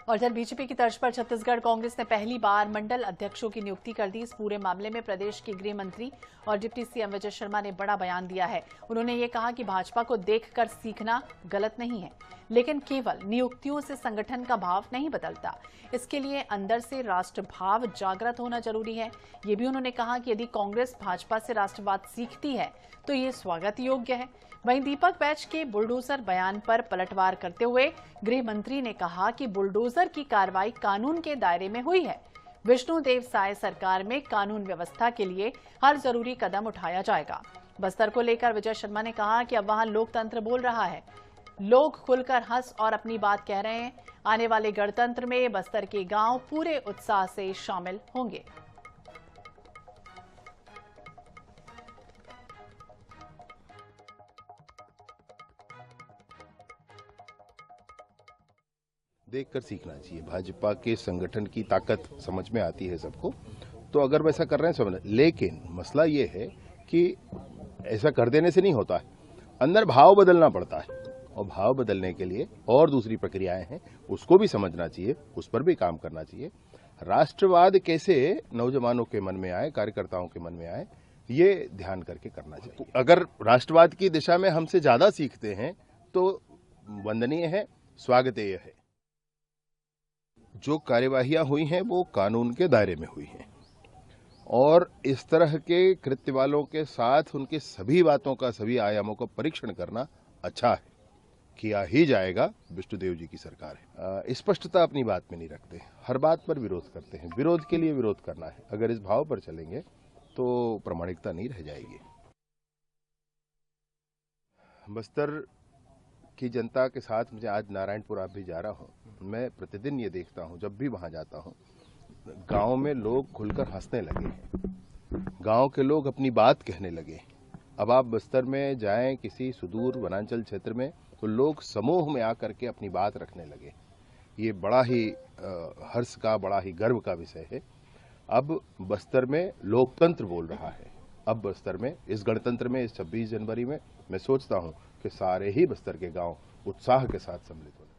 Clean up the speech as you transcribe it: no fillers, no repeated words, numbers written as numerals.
और इधर बीजेपी की तर्ज पर छत्तीसगढ़ कांग्रेस ने पहली बार मंडल अध्यक्षों की नियुक्ति कर दी। इस पूरे मामले में प्रदेश के गृह मंत्री और डिप्टी सीएम विजय शर्मा ने बड़ा बयान दिया है। उन्होंने ये कहा कि भाजपा को देखकर सीखना गलत नहीं है, लेकिन केवल नियुक्तियों से संगठन का भाव नहीं बदलता। इसके लिए अंदर से राष्ट्रभाव जागृत होना जरूरी है। ये भी उन्होंने कहा कि यदि कांग्रेस भाजपा से राष्ट्रवाद सीखती है तो ये स्वागत योग्य है। वहीं दीपक बैच के बुलडोजर बयान पर पलटवार करते हुए गृह मंत्री ने कहा कि बुलडोजर की कार्रवाई कानून के दायरे में हुई है। विष्णुदेव साय सरकार में कानून व्यवस्था के लिए हर जरूरी कदम उठाया जाएगा। बस्तर को लेकर विजय शर्मा ने कहा कि अब वहां लोकतंत्र बोल रहा है, लोग खुलकर हंस और अपनी बात कह रहे हैं। आने वाले गणतंत्र में बस्तर के गांव पूरे उत्साह से शामिल होंगे। देखकर सीखना चाहिए। भाजपा के संगठन की ताकत समझ में आती है सबको, तो अगर वैसा कर रहे हैं समझ। लेकिन मसला ये है कि ऐसा कर देने से नहीं होता है, अंदर भाव बदलना पड़ता है, और भाव बदलने के लिए और दूसरी प्रक्रियाएं हैं, उसको भी समझना चाहिए, उस पर भी काम करना चाहिए। राष्ट्रवाद कैसे नौजवानों के मन में आए, कार्यकर्ताओं के मन में आए, ये ध्यान करके करना चाहिए। अगर राष्ट्रवाद की दिशा में हमसे ज्यादा सीखते हैं तो वंदनीय है, स्वागतनीय है। जो कार्यवाहियां हुई हैं वो कानून के दायरे में हुई हैं, और इस तरह के कृत्य वालों के साथ उनकी सभी बातों का, सभी आयामों का परीक्षण करना अच्छा है, किया ही जाएगा। विष्णुदेव जी की सरकार है। स्पष्टता अपनी बात में नहीं रखते, हर बात पर विरोध करते हैं। विरोध के लिए विरोध करना है, अगर इस भाव पर चलेंगे तो प्रामाणिकता नहीं रह जाएगी। बस्तर की जनता के साथ मुझे आज नारायणपुर आप भी जा रहा हूँ, मैं प्रतिदिन ये देखता हूँ, जब भी वहां जाता हूँ, गांव में लोग खुलकर हंसने लगे हैं, गांव के लोग अपनी बात कहने लगे। अब आप बस्तर में जाएं किसी सुदूर वनांचल क्षेत्र में, तो लोग समूह में आकर के अपनी बात रखने लगे। ये बड़ा ही हर्ष का, बड़ा ही गर्व का विषय है। अब बस्तर में लोकतंत्र बोल रहा है। अब बस्तर में इस गणतंत्र में, इस 26 जनवरी में मैं सोचता हूं कि सारे ही बस्तर के गांव उत्साह के साथ सम्मिलित होंगे।